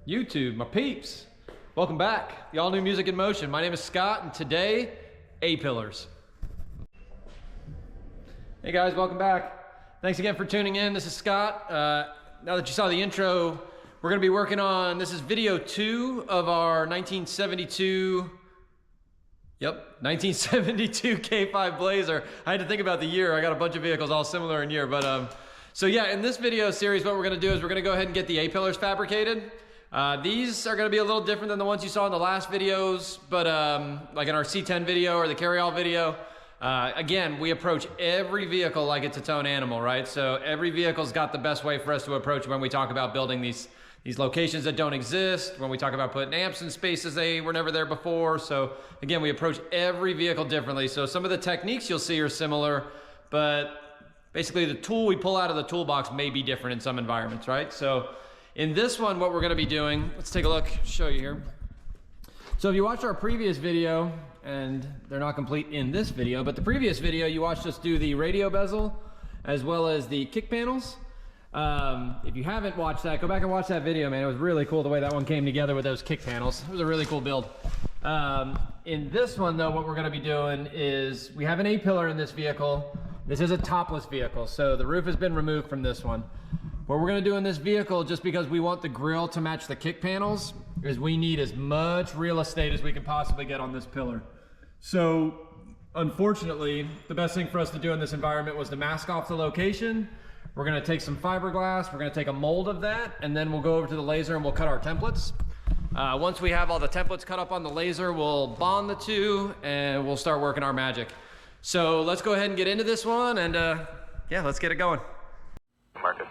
YouTube, my peeps. Welcome back. The all new Music in Motion. My name is Scott, and today, A-pillars. Hey guys, welcome back. Thanks again for tuning in. This is Scott. Now that you saw the intro, we're gonna be working on, this is video 2 of our 1972 K5 Blazer. I had to think about the year. I got a bunch of vehicles all similar in year, but so yeah, in this video series, what we're gonna do is we're gonna go ahead and get the A-pillars fabricated. These are gonna be a little different than the ones you saw in the last videos, but like in our C10 video or the carryall video, again, we approach every vehicle like it's its own animal, right? So every vehicle's got the best way for us to approach when we talk about building these locations that don't exist, when we talk about putting amps in spaces they were never there before. So again, we approach every vehicle differently. So some of the techniques you'll see are similar, but basically the tool we pull out of the toolbox may be different in some environments, right? So in this one, what we're gonna be doing, let's take a look, show you here. So if you watched our previous video, and they're not complete in this video, but the previous video, you watched us do the radio bezel, as well as the kick panels. If you haven't watched that, go back and watch that video, man. It was really cool the way that one came together with those kick panels. It was a really cool build. In this one though, what we're gonna be doing is, we have an A-pillar in this vehicle. This is a topless vehicle, so the roof has been removed from this one. What we're gonna do in this vehicle, just because we want the grille to match the kick panels, is we need as much real estate as we can possibly get on this pillar. So, unfortunately, the best thing for us to do in this environment was to mask off the location. We're gonna take some fiberglass, we're gonna take a mold of that, and then we'll go over to the laser and we'll cut our templates. Once we have all the templates cut up on the laser, we'll bond the two and we'll start working our magic. So let's go ahead and get into this one, and yeah, let's get it going. Marcus.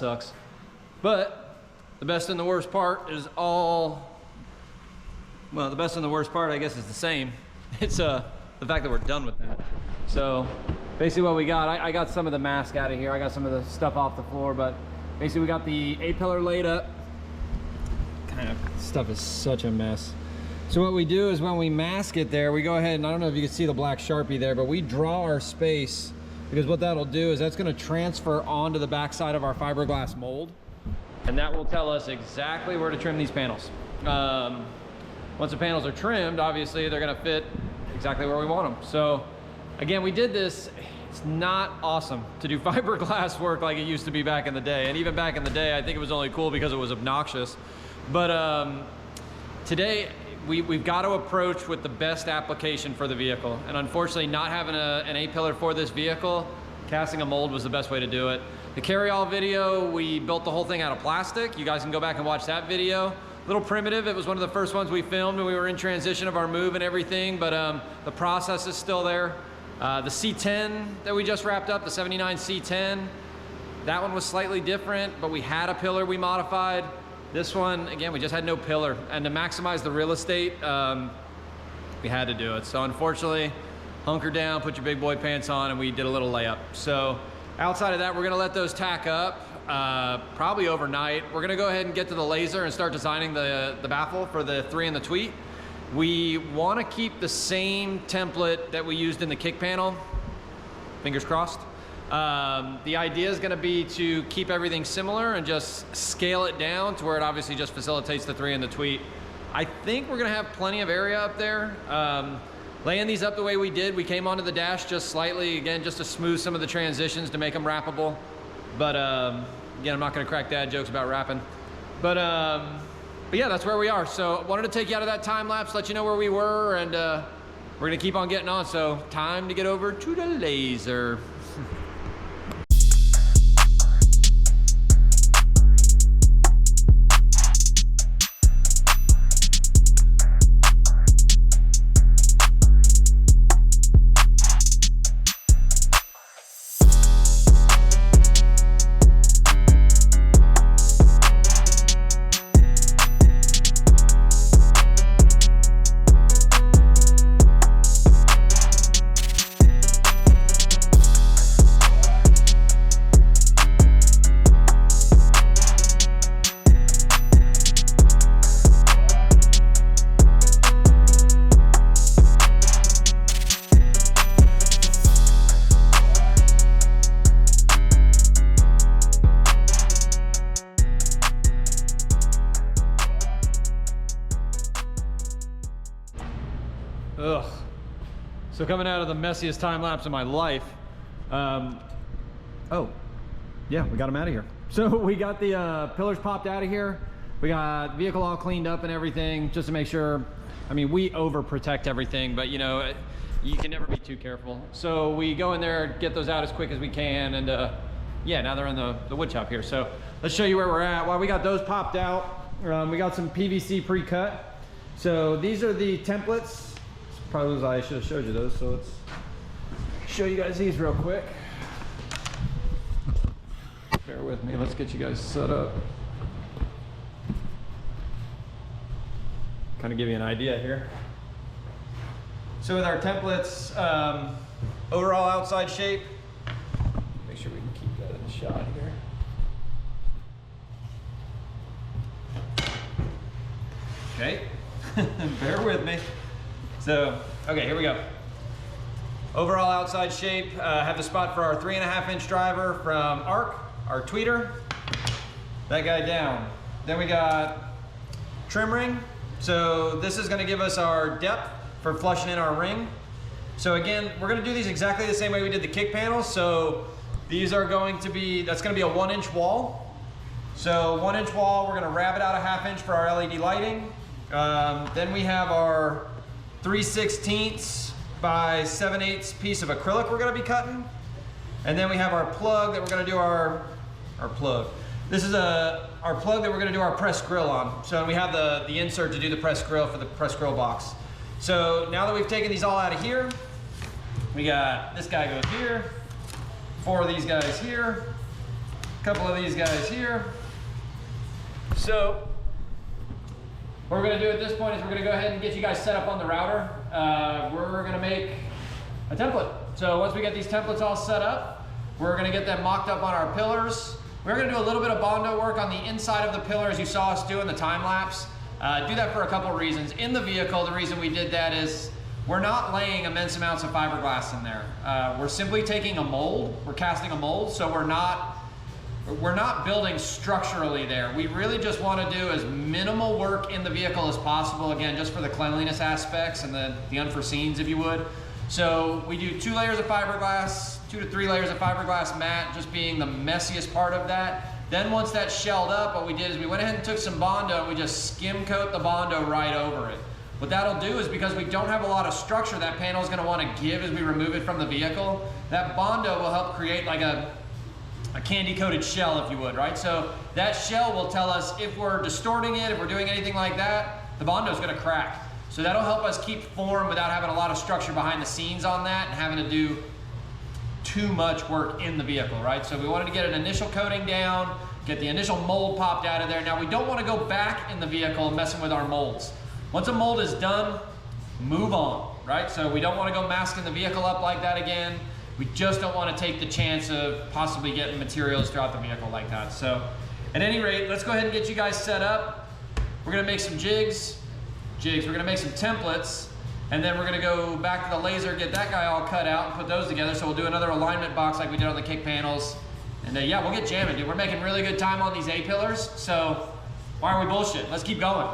sucks. But the best and the worst part is all, well, the best and the worst part, I guess, is the same. It's the fact that we're done with that. So basically what we got, I got some of the mask out of here. I got some of the stuff off the floor, but basically we got the A-pillar laid up. Kind of stuff is such a mess. So what we do is when we mask it there, we go ahead and I don't know if you can see the black Sharpie there, but we draw our space, because what that'll do is that's going to transfer onto the backside of our fiberglass mold, and that will tell us exactly where to trim these panels. Once the panels are trimmed, obviously they're going to fit exactly where we want them. So again, we did this. It's not awesome to do fiberglass work like it used to be back in the day, and even back in the day I think it was only cool because it was obnoxious. But today we've got to approach with the best application for the vehicle, and unfortunately not having an A-pillar for this vehicle, casting a mold was the best way to do it. The carry-all video, we built the whole thing out of plastic. You guys can go back and watch that video. A little primitive. It was one of the first ones we filmed when we were in transition of our move and everything, but the process is still there. The C10 that we just wrapped up, the 79 C10, that one was slightly different, but we had a pillar we modified. This one, again, we just had no pillar, and to maximize the real estate, we had to do it. So unfortunately, hunker down, put your big boy pants on, and we did a little layup. So outside of that, we're gonna let those tack up probably overnight. We're gonna go ahead and get to the laser and start designing the baffle for the 3 and the tweet. We wanna keep the same template that we used in the kick panel, fingers crossed. The idea is going to be to keep everything similar and just scale it down to where it obviously just facilitates the 3 and the tweet. I think we're going to have plenty of area up there. Laying these up the way we did, we came onto the dash just slightly, again, just to smooth some of the transitions to make them wrappable. But again, I'm not going to crack dad jokes about wrapping. But yeah, that's where we are. So wanted to take you out of that time lapse, let you know where we were, and we're going to keep on getting on. So time to get over to the laser. Ugh. So coming out of the messiest time lapse of my life, oh, yeah, we got them out of here. So we got the pillars popped out of here. We got the vehicle all cleaned up and everything, just to make sure. I mean, we overprotect everything, but you know, you can never be too careful. So we go in there, get those out as quick as we can, and yeah, now they're in the wood shop here. So let's show you where we're at. While we got those popped out, we got some PVC pre-cut. So these are the templates. Probably I should have showed you those, so let's show you guys these real quick. Bear with me, let's get you guys set up. Kind of give you an idea here. So with our templates, overall outside shape, make sure we can keep that in the shot here. Okay, bear with me. So, okay, here we go. Overall outside shape, have the spot for our 3.5-inch driver from ARC, our tweeter. That guy down. Then we got trim ring. So this is gonna give us our depth for flushing in our ring. So again, we're gonna do these exactly the same way we did the kick panels. So these are going to be, that's gonna be a 1-inch wall. So 1-inch wall, we're gonna wrap it out a 1/2 inch for our LED lighting. Then we have our 3/16 by 7/8 piece of acrylic we're gonna be cutting. And then we have our plug that we're gonna do our plug. This is our plug that we're gonna do our press grill on. So we have the insert to do the press grill for the press grill box. So now that we've taken these all out of here, we got, this guy goes here, 4 of these guys here, a couple of these guys here. So what we're gonna do at this point is we're gonna go ahead and get you guys set up on the router. We're gonna make a template. So once we get these templates all set up, we're gonna get them mocked up on our pillars. We're gonna do a little bit of Bondo work on the inside of the pillars you saw us do in the time lapse. Do that for a couple of reasons. In the vehicle, the reason we did that is we're not laying immense amounts of fiberglass in there. We're simply taking a mold, we're casting a mold, so we're not building structurally there. We really just want to do as minimal work in the vehicle as possible, again, just for the cleanliness aspects and the unforeseens, if you would. So we do 2 layers of fiberglass, 2 to 3 layers of fiberglass mat, just being the messiest part of that. Then once that's shelled up, what we did is we went ahead and took some Bondo and we just skim coat the Bondo right over it. What that'll do is, because we don't have a lot of structure that panel is going to want to give as we remove it from the vehicle, that Bondo will help create like a candy coated shell, if you would, right? So that shell will tell us if we're distorting it, if we're doing anything like that, the Bondo is going to crack. So that'll help us keep form without having a lot of structure behind the scenes on that and having to do too much work in the vehicle, right? So we wanted to get an initial coating down, get the initial mold popped out of there. Now we don't want to go back in the vehicle messing with our molds. Once a mold is done, move on, right? So we don't want to go masking the vehicle up like that again. We just don't want to take the chance of possibly getting materials throughout the vehicle like that. So at any rate, let's go ahead and get you guys set up. We're going to make some jigs. We're going to make some templates. And then we're gonna go back to the laser, get that guy all cut out and put those together. So we'll do another alignment box like we did on the kick panels. And yeah, we'll get jamming, dude. We're making really good time on these A-pillars. So why are we bullshit? Let's keep going.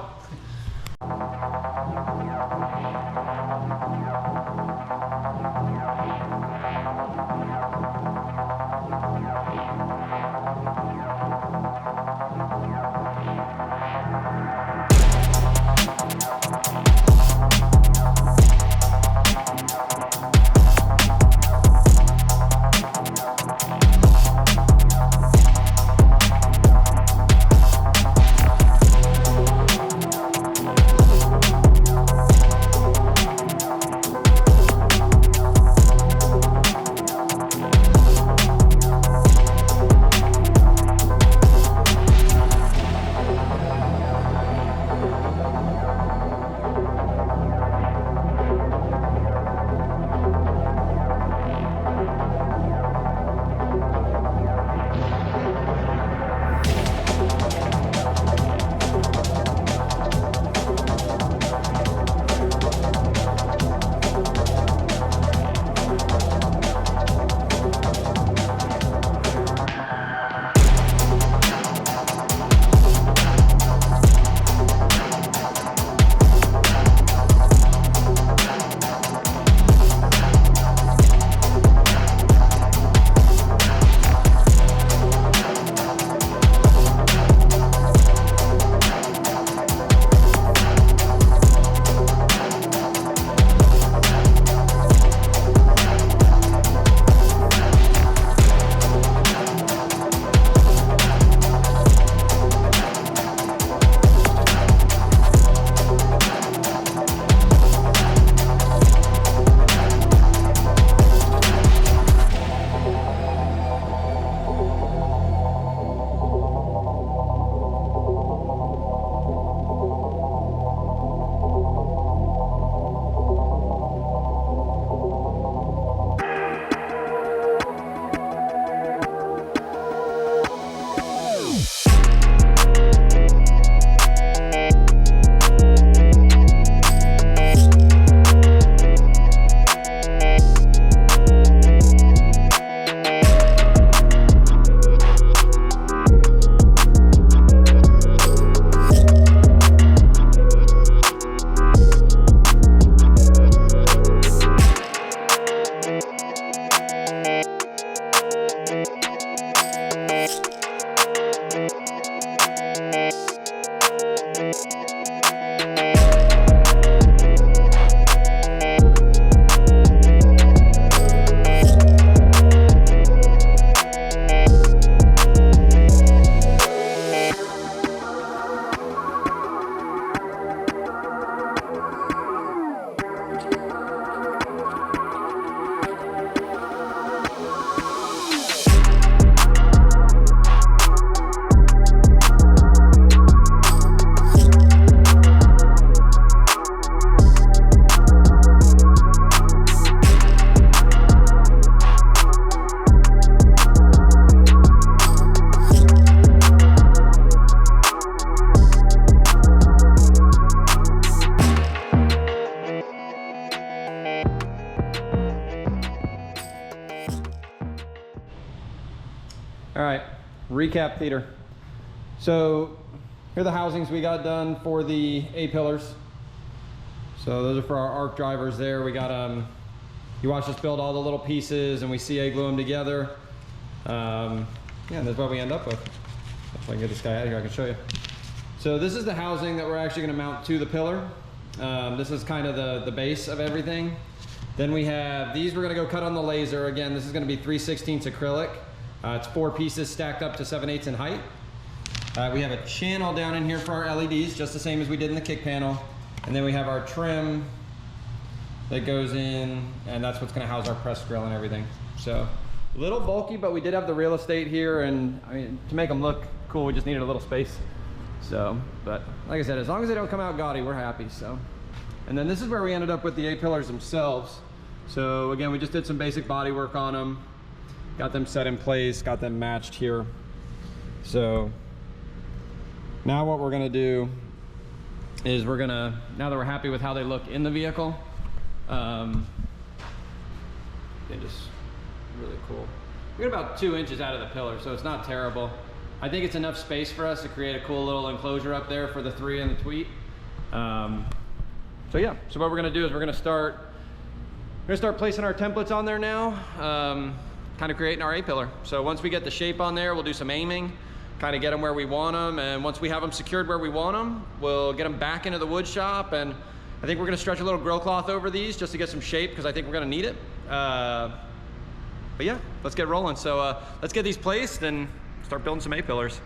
recap theater. So here are the housings we got done for the A-pillars. So those are for our arc drivers there. We got, you watch us build all the little pieces and we CA glue them together. Yeah, and that's what we end up with. If I can get this guy out of here, I can show you. So this is the housing that we're actually gonna mount to the pillar. This is kind of the base of everything. Then we have these we're gonna go cut on the laser. Again, this is gonna be 3/16 acrylic. It's 4 pieces stacked up to 7/8 in height. We have a channel down in here for our LEDs, just the same as we did in the kick panel. And then we have our trim that goes in, and that's what's gonna house our press grill and everything. So, a little bulky, but we did have the real estate here, and I mean, to make them look cool, we just needed a little space. So, but like I said, as long as they don't come out gaudy, we're happy, so. And then this is where we ended up with the A-pillars themselves. So again, we just did some basic body work on them, got them set in place, got them matched here. So now what we're gonna do is we're gonna, now that we're happy with how they look in the vehicle, they're just really cool. We got about 2 inches out of the pillar, so it's not terrible. I think it's enough space for us to create a cool little enclosure up there for the 3 and the tweet. So yeah, so what we're gonna do is we're gonna start placing our templates on there now, kind of creating our A-pillar. So once we get the shape on there, we'll do some aiming, kind of get them where we want them, and once we have them secured where we want them, we'll get them back into the wood shop, and I think we're gonna stretch a little grill cloth over these just to get some shape, because I think we're gonna need it. But yeah, let's get rolling. So let's get these placed and start building some A-pillars.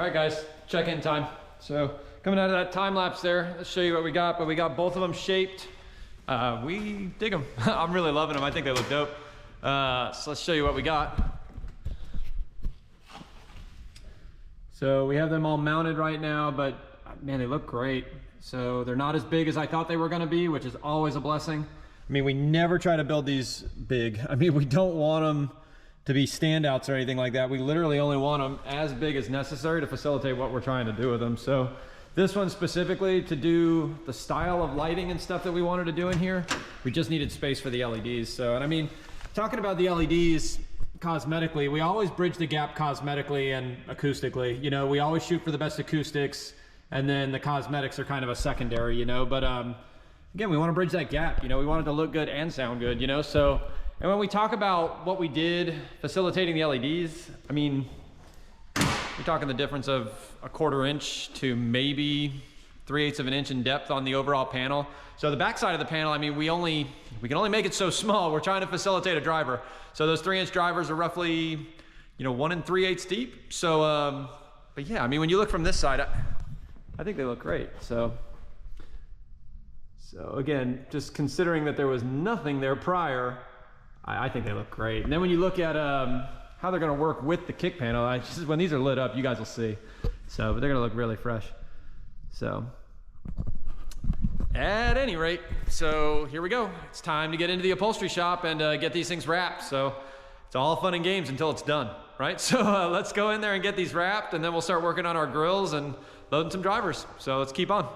right, guys, check-in time. So coming out of that time lapse there, let's show you what we got. But we got both of them shaped. We dig them. I'm really loving them. I think they look dope. So let's show you what we got. So we have them all mounted right now, but man, they look great. So they're not as big as I thought they were gonna be, which is always a blessing. I mean, we never try to build these big. I mean, we don't want them to be standouts or anything like that. We literally only want them as big as necessary to facilitate what we're trying to do with them. So this one specifically, to do the style of lighting and stuff that we wanted to do in here, we just needed space for the LEDs. So, and I mean, talking about the LEDs cosmetically, we always bridge the gap cosmetically and acoustically. You know, we always shoot for the best acoustics, and then the cosmetics are kind of a secondary, you know, but again, we want to bridge that gap. You know, we want it to look good and sound good, you know. So, and when we talk about what we did facilitating the LEDs, I mean, we're talking the difference of a 1/4 inch to maybe 3/8 of an inch in depth on the overall panel. So the back side of the panel, I mean, we can only make it so small. We're trying to facilitate a driver. So those 3-inch drivers are roughly, you know, 1 3/8 deep. So, but yeah, I mean, when you look from this side, I think they look great. So again, just considering that there was nothing there prior, I think they look great. And then when you look at how they're gonna work with the kick panel, when these are lit up, you guys will see. So, but they're gonna look really fresh. So, at any rate, so here we go. It's time to get into the upholstery shop and get these things wrapped. So it's all fun and games until it's done, right? So let's go in there and get these wrapped, and then we'll start working on our grills and loading some drivers. So let's keep on.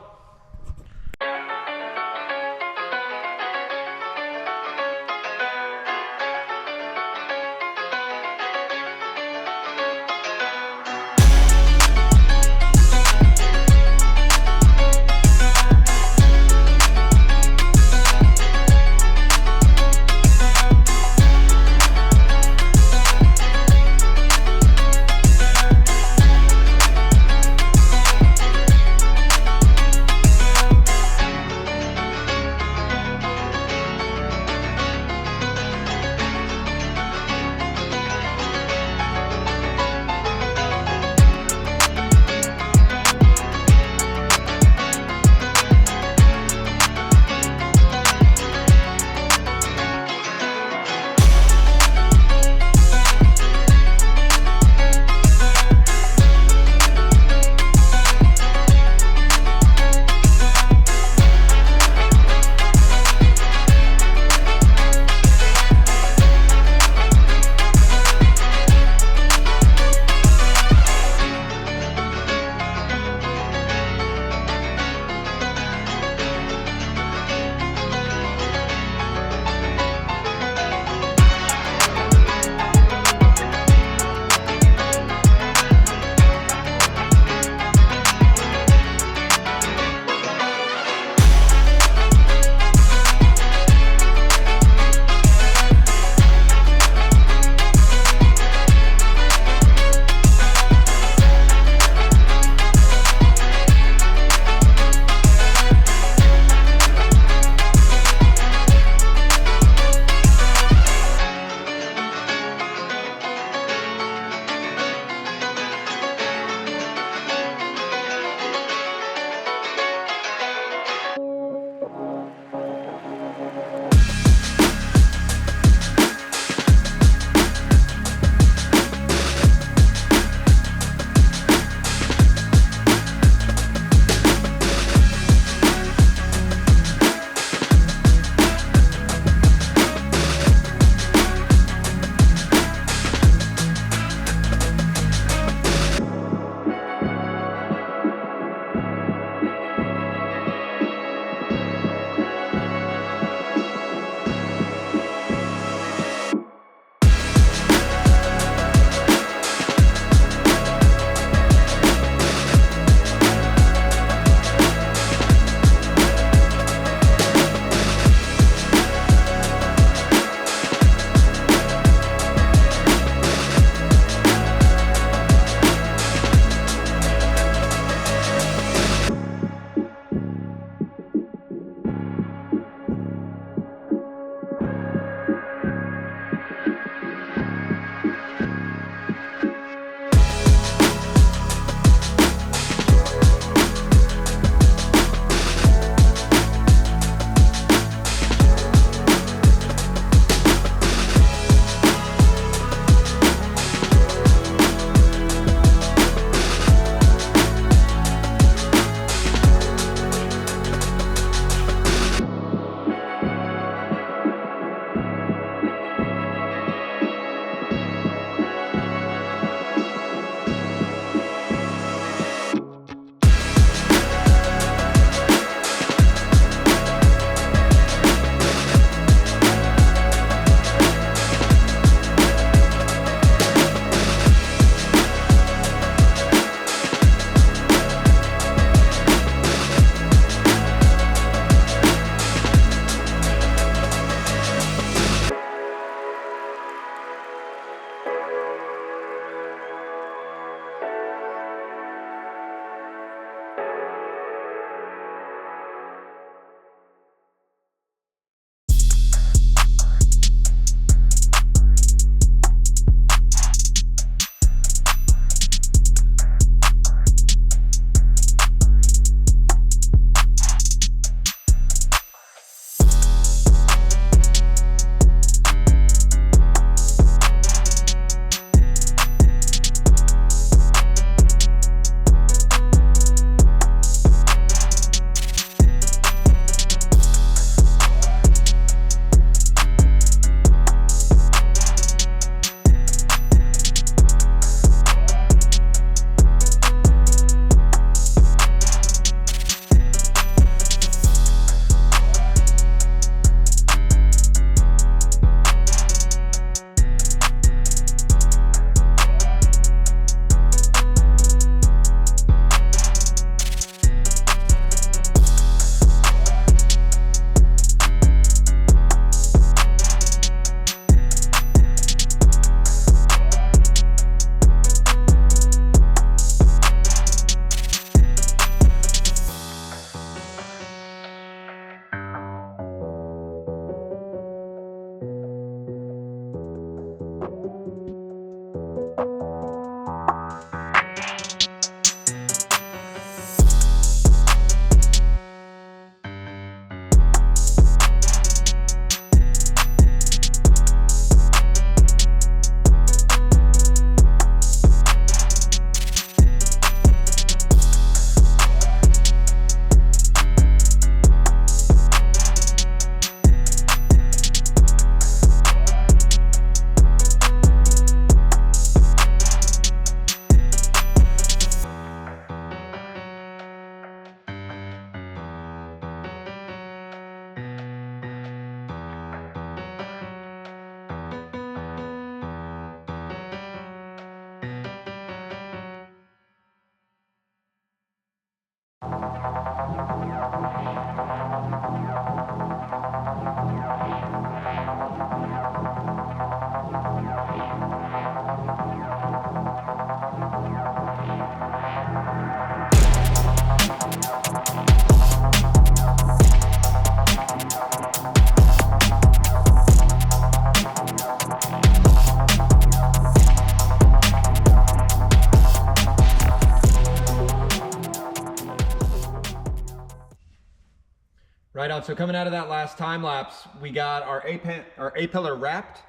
Right on, so coming out of that last time lapse, we got our A-pillar wrapped.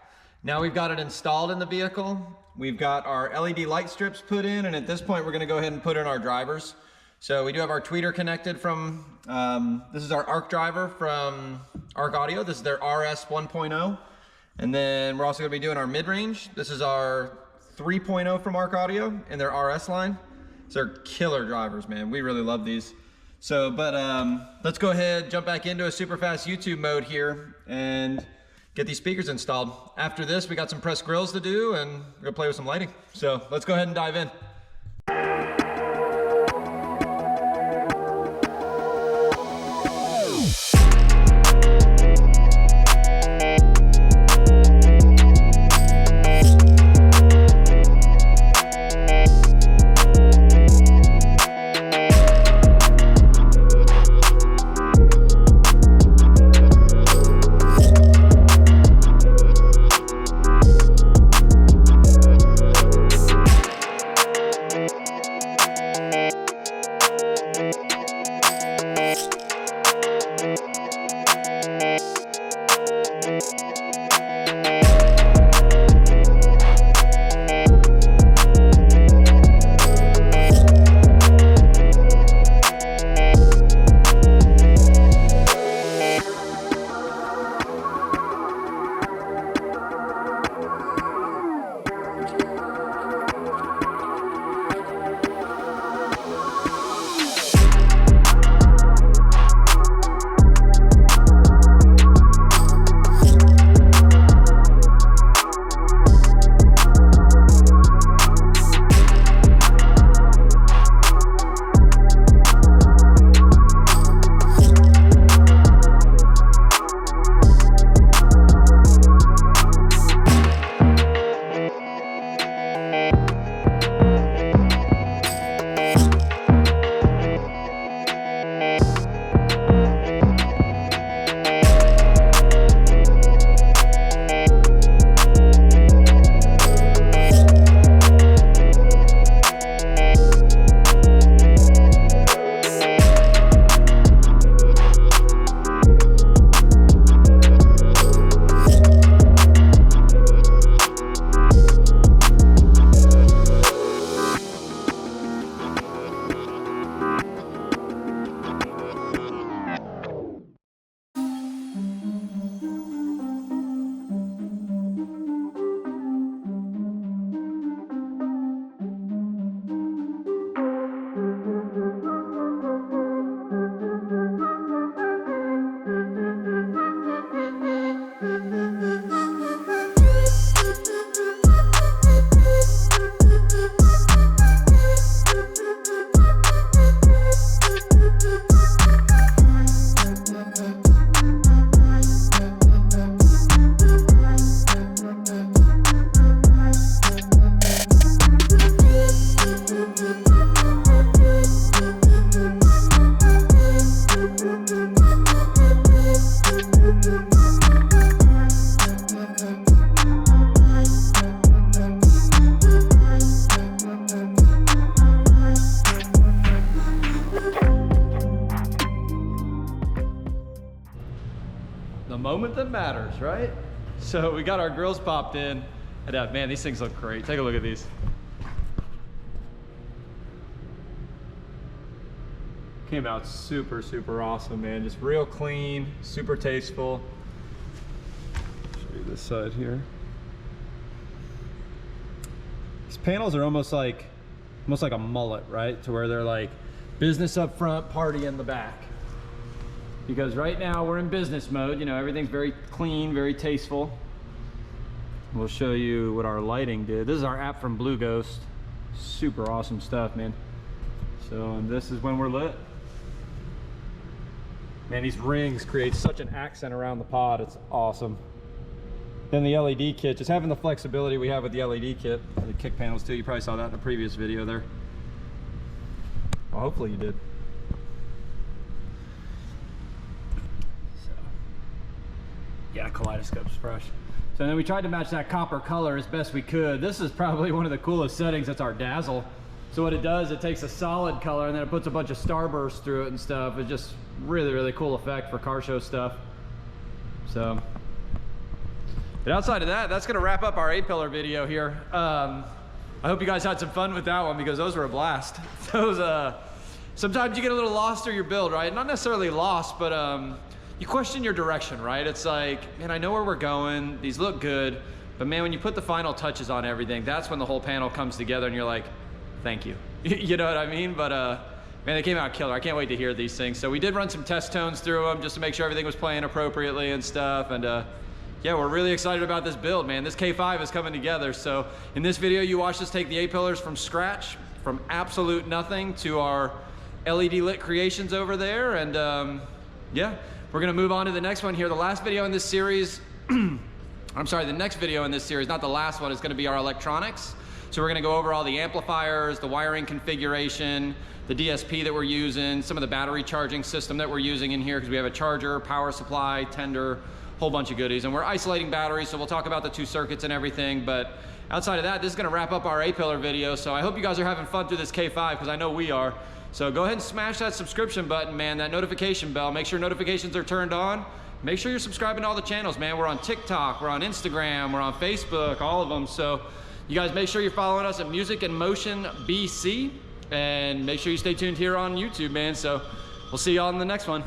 Now we've got it installed in the vehicle. We've got our LED light strips put in, and at this point we're gonna go ahead and put in our drivers. So we do have our tweeter connected from, this is our ARC driver from ARC Audio. This is their RS 1.0. And then we're also gonna be doing our mid-range. This is our 3.0 from ARC Audio in their RS line. So they're killer drivers, man. We really love these. So, but let's go ahead, jump back into a super fast YouTube mode here and get these speakers installed. After this, we got some press grills to do and we're gonna play with some lighting. So let's go ahead and dive in. The moment that matters, right? So we got our grills popped in, and man, these things look great. Take a look at these. Came out super, super awesome, man. Just real clean, super tasteful. Show you this side here. These panels are almost like a mullet, right? To where they're like business up front, party in the back. Because right now we're in business mode, you know, everything's very clean, very tasteful. We'll show you what our lighting did. This is our app from Blue Ghost. Super awesome stuff, man. So, and this is when we're lit. Man, these rings create such an accent around the pod. It's awesome. Then the LED kit, just having the flexibility we have with the LED kit. The kick panels too, you probably saw that in the previous video there. Well, hopefully you did. So, yeah, kaleidoscope's fresh. So then we tried to match that copper color as best we could. This is probably one of the coolest settings. That's our dazzle. So what it does, it takes a solid color and then it puts a bunch of starbursts through it and stuff. It's just really, really cool effect for car show stuff. So, but outside of that, that's gonna wrap up our A-pillar video here. I hope you guys had some fun with that one because those were a blast. Those, sometimes you get a little lost through your build, right? Not necessarily lost, but you question your direction, right? It's like, man, I know where we're going. These look good, but man, when you put the final touches on everything, that's when the whole panel comes together and you're like, thank you. You know what I mean? But man, they came out killer. I can't wait to hear these things. So we did run some test tones through them just to make sure everything was playing appropriately and stuff. And yeah, we're really excited about this build, man. This K5 is coming together. So in this video, you watched us take the A-pillars from scratch, from absolute nothing to our LED lit creations over there. And yeah, we're gonna move on to the next one here. The last video in this series, I'm sorry, the next video in this series, not the last one, is gonna be our electronics. So we're gonna go over all the amplifiers, the wiring configuration, the DSP that we're using, some of the battery charging system that we're using in here because we have a charger, power supply, tender, whole bunch of goodies. And we're isolating batteries, so we'll talk about the 2 circuits and everything. But outside of that, this is gonna wrap up our A-pillar video. So I hope you guys are having fun through this K5 because I know we are. So go ahead and smash that subscription button, man, that notification bell. Make sure notifications are turned on. Make sure you're subscribing to all the channels, man. We're on TikTok, we're on Instagram, we're on Facebook, all of them. So you guys make sure you're following us at Music and Motion BC, and make sure you stay tuned here on YouTube, man. So we'll see y'all in the next one.